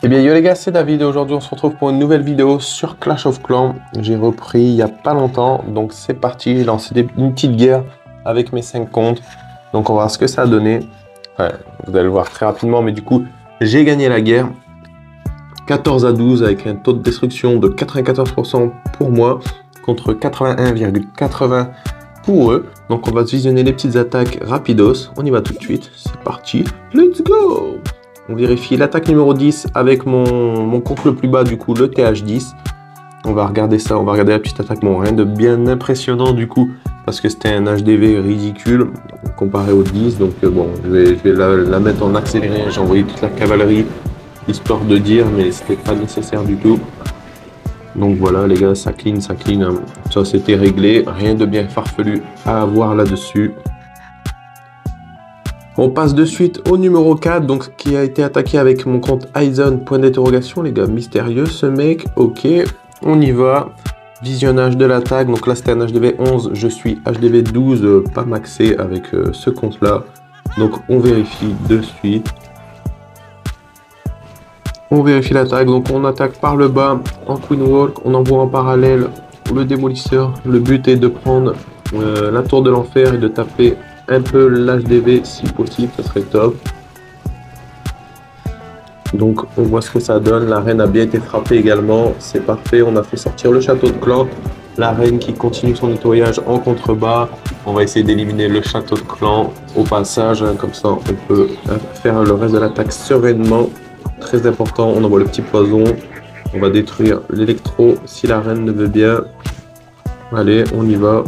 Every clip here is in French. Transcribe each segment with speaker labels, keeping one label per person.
Speaker 1: Eh bien yo les gars, c'est David et aujourd'hui on se retrouve pour une nouvelle vidéo sur Clash of Clans. J'ai repris il y a pas longtemps, donc c'est parti, j'ai lancé une petite guerre avec mes 5 comptes. Donc on va voir ce que ça a donné. Enfin, vous allez le voir très rapidement, mais du coup j'ai gagné la guerre. 14-12 avec un taux de destruction de 94% pour moi contre 81,80 pour eux. Donc on va visionner les petites attaques rapidos. On y va tout de suite, c'est parti, let's go! On vérifie l'attaque numéro 10 avec mon compte le plus bas, du coup le TH10. On va regarder ça, on va regarder la petite attaque. Bon, rien de bien impressionnant du coup, parce que c'était un HDV ridicule comparé au 10. Donc bon, je vais la mettre en accéléré. J'ai envoyé toute la cavalerie, histoire de dire, mais c'était pas nécessaire du tout. Donc voilà les gars, ça clean, hein. Ça c'était réglé, rien de bien farfelu à avoir là-dessus. On passe de suite au numéro 4, donc qui a été attaqué avec mon compte Aizen, point d'interrogation, les gars, mystérieux ce mec, ok, on y va. Visionnage de l'attaque, donc là c'était un HDV 11, je suis HDV 12, pas maxé avec ce compte là, donc on vérifie de suite. On vérifie l'attaque, donc on attaque par le bas en Queen Walk, on envoie en parallèle le démolisseur, le but est de prendre la tour de l'enfer et de taper un peu l'HDV si possible, ça serait top. Donc on voit ce que ça donne, la reine a bien été frappée également, c'est parfait, on a fait sortir le château de clan, la reine qui continue son nettoyage en contrebas, on va essayer d'éliminer le château de clan au passage, hein, comme ça on peut faire le reste de l'attaque sereinement, très important, on envoie le petit poison, on va détruire l'électro si la reine le veut bien, allez on y va,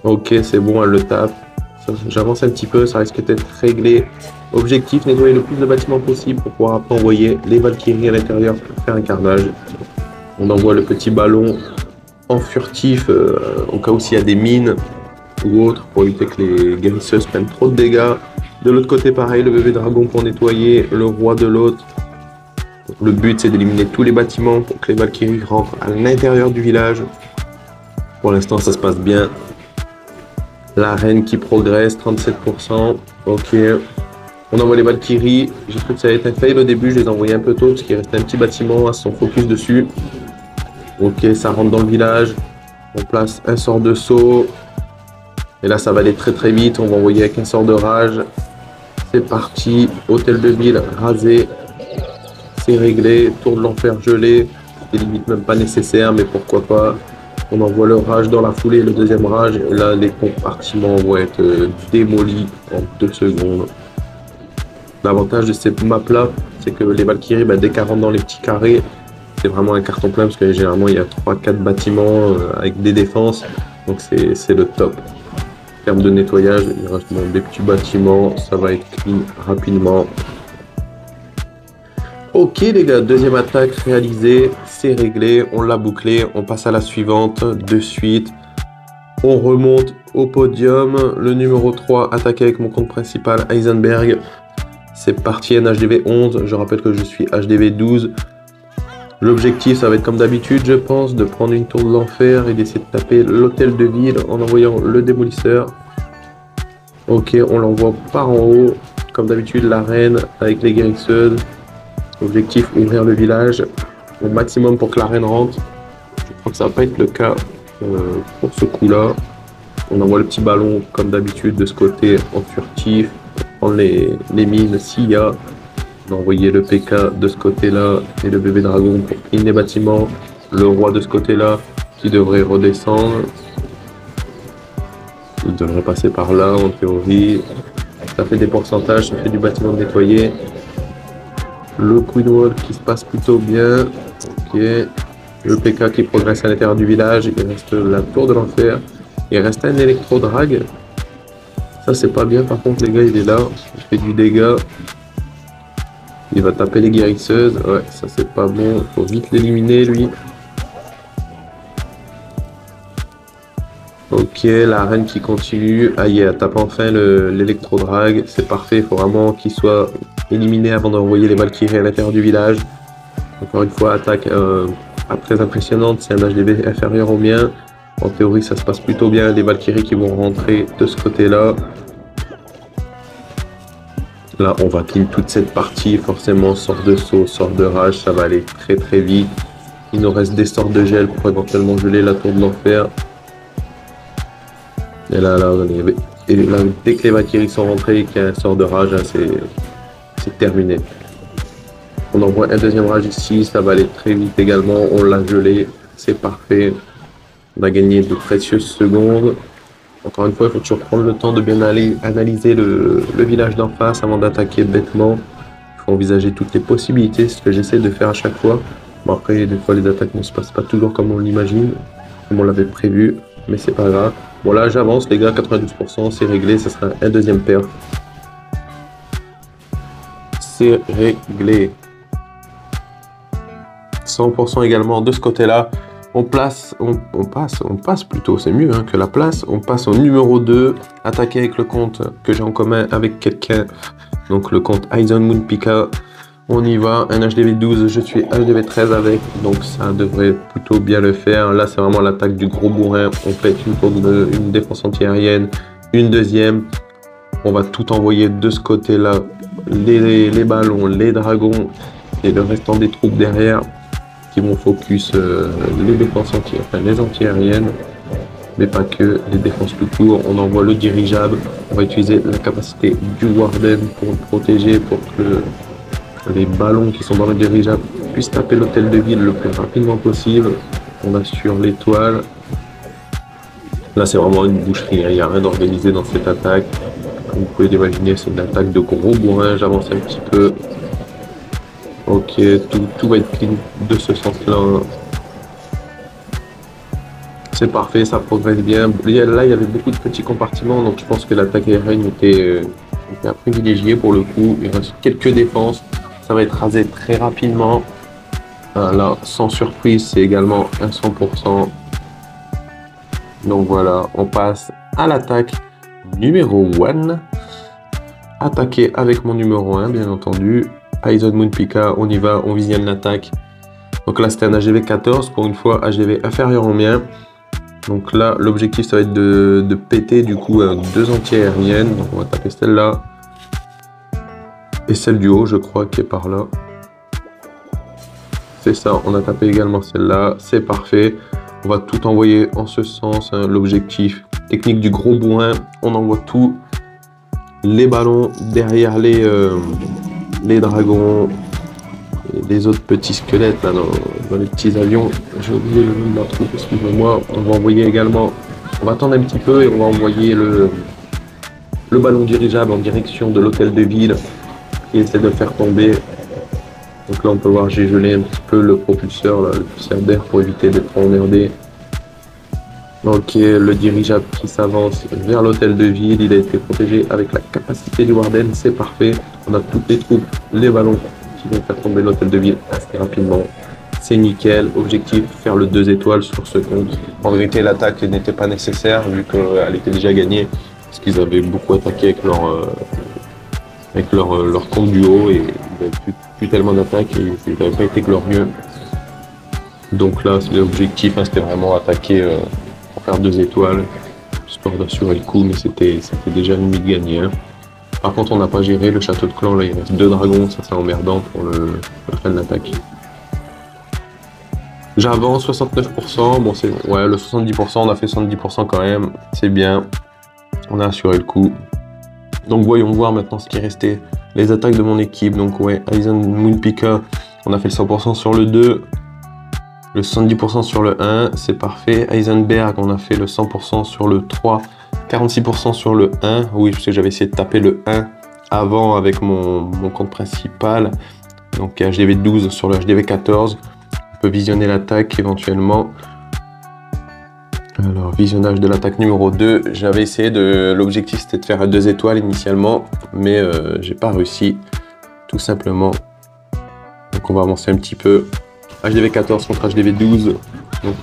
Speaker 1: ok c'est bon elle le tape. J'avance un petit peu, ça risque d'être réglé. Objectif, nettoyer le plus de bâtiments possible pour pouvoir après envoyer les Valkyries à l'intérieur pour faire un carnage. On envoie le petit ballon en furtif au cas où s'il y a des mines ou autres pour éviter que les guérisseuses prennent trop de dégâts. De l'autre côté pareil, le bébé dragon pour nettoyer, le roi de l'autre. Le but c'est d'éliminer tous les bâtiments pour que les Valkyries rentrent à l'intérieur du village. Pour l'instant ça se passe bien. La reine qui progresse, 37%. Ok. On envoie les Valkyries. J'ai cru que ça allait être un fail au début. Je les ai envoyés un peu tôt parce qu'il restait un petit bâtiment à son focus dessus. Ok, ça rentre dans le village. On place un sort de saut. Et là, ça va aller très très vite. On va envoyer avec un sort de rage. C'est parti. Hôtel de ville rasé. C'est réglé. Tour de l'enfer gelé. C'est limite même pas nécessaire, mais pourquoi pas. On envoie le rage dans la foulée, le deuxième rage. Et là, les compartiments vont être démolis en 2 secondes. L'avantage de cette map-là, c'est que les Valkyries, dès qu'elles rentrent dans les petits carrés, c'est vraiment un carton plein parce que généralement, il y a 3-4 bâtiments avec des défenses. Donc, c'est le top. En termes de nettoyage, il reste des petits bâtiments. Ça va être clean rapidement. Ok les gars, deuxième attaque réalisée, c'est réglé, on l'a bouclé, on passe à la suivante de suite. On remonte au podium, le numéro 3 attaqué avec mon compte principal Heisenberg. C'est parti, un HDV 11, je rappelle que je suis HDV 12. L'objectif ça va être comme d'habitude je pense, de prendre une tour de l'enfer et d'essayer de taper l'hôtel de ville en envoyant le démolisseur. Ok, on l'envoie par en haut, comme d'habitude la reine avec les guérisseuses. Objectif, ouvrir le village au maximum pour que la reine rentre. Je crois que ça va pas être le cas pour ce coup-là. On envoie le petit ballon comme d'habitude de ce côté en furtif. Pour prendre les mines s'il y a. On a envoyé le PK de ce côté-là et le bébé dragon pour clean les bâtiments. Le roi de ce côté-là qui devrait redescendre. Il devrait passer par là en théorie. Ça fait des pourcentages, ça fait du bâtiment nettoyé. Le Queen Wall qui se passe plutôt bien. Ok. Le PK qui progresse à l'intérieur du village. Il reste la tour de l'enfer. Il reste un électro-drag. Ça c'est pas bien par contre les gars, il est là. Il fait du dégât. Il va taper les guérisseuses. Ouais, ça c'est pas bon. Faut vite l'éliminer lui. Ok, la reine qui continue. Ah yeah, elle tape enfin l'électro-drag. C'est parfait, il faut vraiment qu'il soit éliminé avant d'envoyer les Valkyries à l'intérieur du village. Encore une fois, attaque pas très impressionnante, c'est un HDV inférieur au mien. En théorie, ça se passe plutôt bien. Les Valkyries qui vont rentrer de ce côté-là. Là, on va clean toute cette partie. Forcément, sort de saut, sort de rage, ça va aller très très vite. Il nous reste des sorts de gel pour éventuellement geler la tour de l'enfer. Et là, dès que les Valkyries sont rentrées et qu'il y a un sort de rage, hein, c'est terminé. On envoie un deuxième rage ici, ça va aller très vite également. On l'a gelé, c'est parfait. On a gagné de précieuses secondes. Encore une fois, il faut toujours prendre le temps de bien analyser le village d'en face avant d'attaquer bêtement. Il faut envisager toutes les possibilités, c'est ce que j'essaie de faire à chaque fois. Bon, après, des fois, les attaques ne se passent pas toujours comme on l'imagine, comme on l'avait prévu, mais c'est pas grave. Bon, là, j'avance, les gars, 92%, c'est réglé, ça sera un deuxième perf. C'est réglé. 100% également de ce côté-là. On passe plutôt, c'est mieux hein, que la place. On passe au numéro 2, attaquer avec le compte que j'ai en commun avec quelqu'un. Donc le compte Aizen Moon Pika. On y va, un HDV 12, je suis HDV 13 avec, donc ça devrait plutôt bien le faire. Là, c'est vraiment l'attaque du gros bourrin. On fait une défense anti-aérienne, une deuxième. On va tout envoyer de ce côté-là. Les ballons, les dragons et le restant des troupes derrière qui vont focus les défenses les anti-aériennes, mais pas que, les défenses tout court. On envoie le dirigeable. On va utiliser la capacité du Warden pour le protéger, pour que les ballons qui sont dans le dirigeable puissent taper l'hôtel de ville le plus rapidement possible. On assure l'étoile. Là, c'est vraiment une boucherie, hein. Il n'y a rien d'organisé dans cette attaque. Comme vous pouvez l'imaginer, c'est une attaque de gros bourrin. J'avance un petit peu. Ok, tout va être clean de ce sens-là. C'est parfait, ça progresse bien. Là, il y avait beaucoup de petits compartiments, donc je pense que l'attaque aérienne était à privilégier pour le coup. Il reste quelques défenses. Ça va être rasé très rapidement. Là, sans surprise, c'est également un 100%. Donc voilà, on passe à l'attaque numéro 1. Attaquer avec mon numéro 1, bien entendu. Aizen Moon Pika, on y va, on visionne l'attaque. Donc là, c'était un HGV 14, pour une fois, HGV inférieur au mien. Donc là, l'objectif, ça va être de péter du coup 2 anti-aériennes. Donc on va taper celle-là. Et celle du haut, je crois, qui est par là. C'est ça, on a tapé également celle-là, c'est parfait. On va tout envoyer en ce sens, hein. L'objectif technique du gros bourrin, on envoie tout. Les ballons derrière les dragons, et les autres petits squelettes là, dans les petits avions. J'ai oublié le nom de la troupe, excusez-moi. On va envoyer également, on va attendre un petit peu et on va envoyer le ballon dirigeable en direction de l'hôtel de ville qui essaie de le faire tomber. Donc là on peut voir, j'ai gelé un petit peu le propulseur, là, le pulseur d'air pour éviter d'être emmerdé. Ok, le dirigeable qui s'avance vers l'hôtel de ville, il a été protégé avec la capacité du Warden, c'est parfait. On a toutes les troupes, les ballons qui vont faire tomber l'hôtel de ville assez rapidement. C'est nickel, objectif, faire le 2 étoiles sur ce compte. En vérité, l'attaque n'était pas nécessaire vu qu'elle était déjà gagnée, parce qu'ils avaient beaucoup attaqué avec leur compte du haut et ils n'avaient plus tellement d'attaques et ils n'avaient pas été glorieux. Donc là, l'objectif, hein, c'était vraiment attaquer pour faire 2 étoiles, histoire d'assurer le coup, mais c'était déjà limite gagné. Hein. Par contre, on n'a pas géré le château de clan, là il reste 2 dragons, ça c'est emmerdant pour la fin de l'attaque. J'avance 69%, bon c'est ouais, le 70%, on a fait 70% quand même, c'est bien, on a assuré le coup. Donc voyons voir maintenant ce qui est resté, les attaques de mon équipe. Donc ouais, Aizen Moon Pika, on a fait le 100% sur le 2, le 70% sur le 1, c'est parfait. Heisenberg, on a fait le 100% sur le 3, 46% sur le 1. Oui, parce que j'avais essayé de taper le 1 avant avec mon compte principal. Donc HDV 12 sur le HDV 14. On peut visionner l'attaque éventuellement. Alors, visionnage de l'attaque numéro 2. J'avais essayé l'objectif c'était de faire 2 étoiles initialement, mais j'ai pas réussi, tout simplement. Donc on va avancer un petit peu. HDV 14 contre HDV 12. Donc,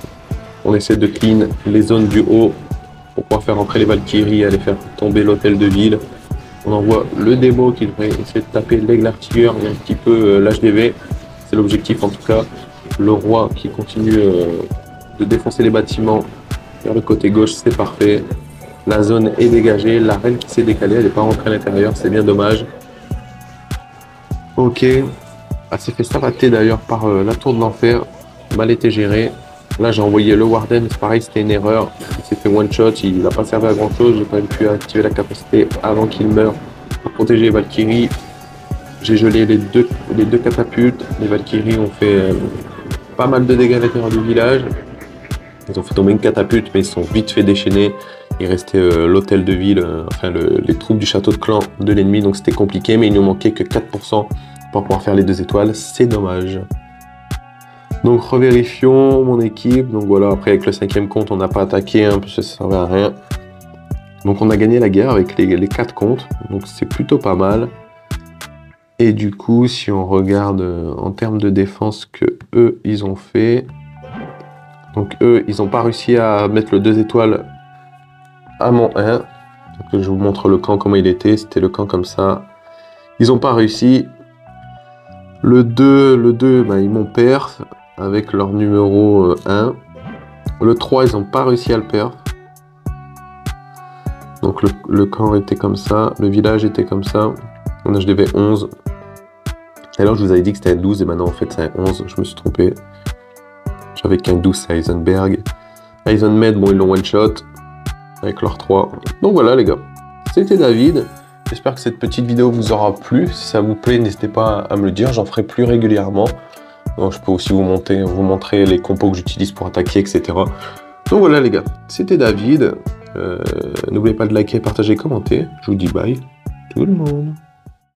Speaker 1: on essaie de clean les zones du haut pour pouvoir faire entrer les Valkyries et aller faire tomber l'hôtel de ville. On envoie le démo qui devrait essayer de taper l'aigle artilleur et un petit peu l'HDV. C'est l'objectif en tout cas. Le roi qui continue de défoncer les bâtiments vers le côté gauche, c'est parfait. La zone est dégagée. La reine qui s'est décalée, elle n'est pas rentrée à l'intérieur, c'est bien dommage. Ok. Elle s'est fait savater d'ailleurs par la tour de l'enfer. Mal été géré. Là, j'ai envoyé le Warden, c'est pareil, c'était une erreur. Il s'est fait one shot, il n'a pas servi à grand chose. J'ai quand même pu activer la capacité avant qu'il meure pour protéger les Valkyries. J'ai gelé les deux catapultes. Les Valkyries ont fait pas mal de dégâts à l'intérieur du village. Ils ont fait tomber une catapulte, mais ils sont vite fait déchaîner. Il restait l'hôtel de ville, enfin les troupes du château de clan de l'ennemi, donc c'était compliqué, mais il nous manquait que 4% pour pouvoir faire les 2 étoiles. C'est dommage. Donc revérifions mon équipe. Donc voilà, après avec le 5e compte, on n'a pas attaqué, parce que ça servait à rien. Donc on a gagné la guerre avec les 4 comptes, donc c'est plutôt pas mal. Et du coup, si on regarde en termes de défense que eux, ils ont fait, donc eux, ils n'ont pas réussi à mettre le 2 étoiles à mon 1. Donc, je vous montre le camp, comment il était. C'était le camp comme ça. Ils n'ont pas réussi. Le 2 bah, ils m'ont perf avec leur numéro 1. Le 3, ils n'ont pas réussi à le perf. Donc le camp était comme ça. Le village était comme ça. On a HDV 11. Et alors, je vous avais dit que c'était un 12 et maintenant, en fait, c'est un 11. Je me suis trompé. J'avais qu'un 12, c'est Heisenberg. Eisenmed, bon, ils l'ont one-shot avec leur 3. Donc voilà, les gars. C'était David. J'espère que cette petite vidéo vous aura plu. Si ça vous plaît, n'hésitez pas à me le dire. J'en ferai plus régulièrement. Donc, je peux aussi vous montrer les compos que j'utilise pour attaquer, etc. Donc voilà, les gars. C'était David. N'oubliez pas de liker, partager, commenter. Je vous dis bye, tout le monde.